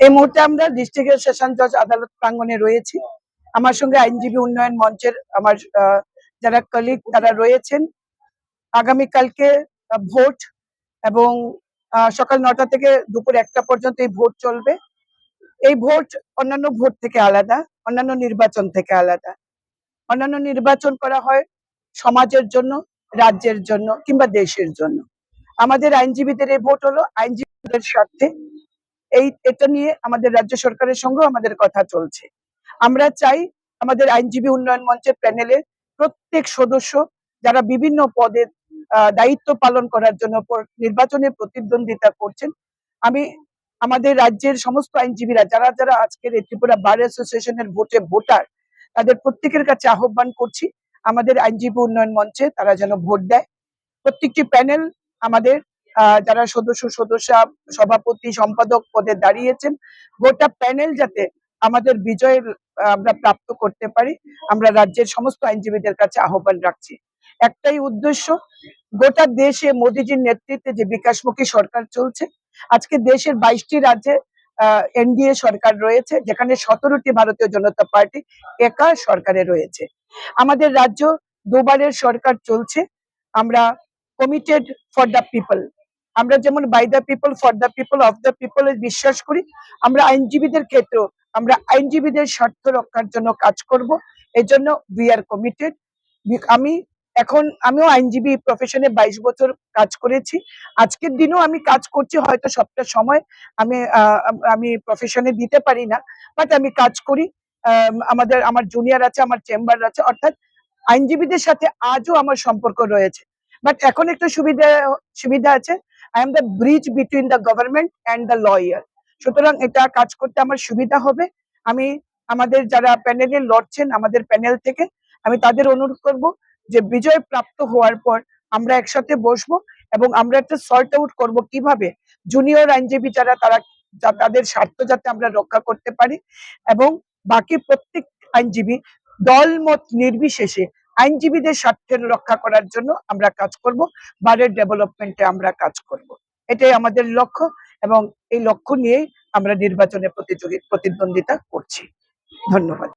এই মুহূর্তে আমরা ডিস্ট্রিক্টের সেশন জজ আদালত প্রাঙ্গণে রয়েছি। আমার সঙ্গে আইনজীবী উন্নয়ন মঞ্চের আমার যারা কলিগ তারা রয়েছেন। আগামীকালকে ভোট এবং সকাল 9টা থেকে দুপুর 1টা পর্যন্ত এই ভোট চলবে। এই ভোট অন্যান্য ভোট থেকে আলাদা, অন্যান্য নির্বাচন থেকে আলাদা। অন্যান্য নির্বাচন করা হয় সমাজের জন্য, রাজ্যের জন্য কিংবা দেশের জন্য। আমাদের আইনজীবীদের এই ভোট হলো আইনজীবীদের স্বার্থে। এটা নিয়ে আমাদের রাজ্য সরকারের সঙ্গেও আমাদের কথা চলছে। আমরা চাই আমাদের আইনজীবী উন্নয়ন মঞ্চের প্যানেলের প্রত্যেক সদস্য যারা বিভিন্ন পদে দায়িত্ব পালন করার জন্য নির্বাচনে প্রতিদ্বন্দ্বিতা করছেন, আমি আমাদের রাজ্যের সমস্ত আইনজীবীরা যারা যারা আজকের এই ত্রিপুরা বার অ্যাসোসিয়েশনের ভোটে ভোটার, তাদের প্রত্যেকের কাছে আহ্বান করছি আমাদের আইনজীবী উন্নয়ন মঞ্চে তারা যেন ভোট দেয়। প্রত্যেকটি প্যানেল আমাদের যারা সদস্যা, সভাপতি, সম্পাদক পদে দাঁড়িয়েছেন, গোটা প্যানেল যাতে আমাদের বিজয়ের আমরা প্রাপ্ত করতে পারি, আমরা রাজ্যের সমস্ত আইনজীবীদের কাছে আহ্বান রাখছি। একটাই উদ্দেশ্য, গোটা দেশে মোদিজির নেতৃত্বে যে বিকাশমুখী সরকার চলছে, আজকে দেশের 22টি রাজ্যে এনডিএ সরকার রয়েছে, যেখানে 17টি ভারতীয় জনতা পার্টি একা সরকারে রয়েছে। আমাদের রাজ্য দুবারের সরকার চলছে। আমরা কমিটেড ফর দ্য পিপল, আমরা যেমন by the people, for the people, of the people বিশ্বাস করি, আমরা আইনজীবীদের ক্ষেত্রেও আমরা আইনজীবীদের স্বার্থ রক্ষার জন্য কাজ করব। এই জন্য উই আর কমিটেড। আমিও আইনজীবী প্রফেশনে 22 বছর কাজ করেছি। আজকের দিনেও আমি কাজ করছি, হয়তো সবটা সময় আমি প্রফেশনে দিতে পারি না, বাট আমি কাজ করি। আমার জুনিয়র আছে, আমার চেম্বার আছে, অর্থাৎ আইনজীবীদের সাথে আজও আমার সম্পর্ক রয়েছে। বাট এখন একটা সুবিধা আছে, I am the bridge between the government and the lawyer. সুতরাং এটা কাজ করতে আমার সুবিধা হবে। আমি আমাদের যারা প্যানেলে লড়ছেন আমাদের প্যানেল থেকে, আমি তাদের অনুরোধ করব যে বিজয় প্রাপ্ত হওয়ার পর আমরা একসাথে বসবো এবং আমরা একটা সর্ট আউট করবো কিভাবে জুনিয়র আইনজীবী যারা তাদের স্বার্থ যাতে আমরা রক্ষা করতে পারি, এবং বাকি প্রত্যেক আইনজীবী দলমত নির্বিশেষে আইনজীবীদের স্বার্থের রক্ষা করার জন্য আমরা কাজ করব, বারের ডেভেলপমেন্টে আমরা কাজ করব। এটাই আমাদের লক্ষ্য এবং এই লক্ষ্য নিয়েই আমরা নির্বাচনে প্রতিদ্বন্দ্বিতা করছি। ধন্যবাদ।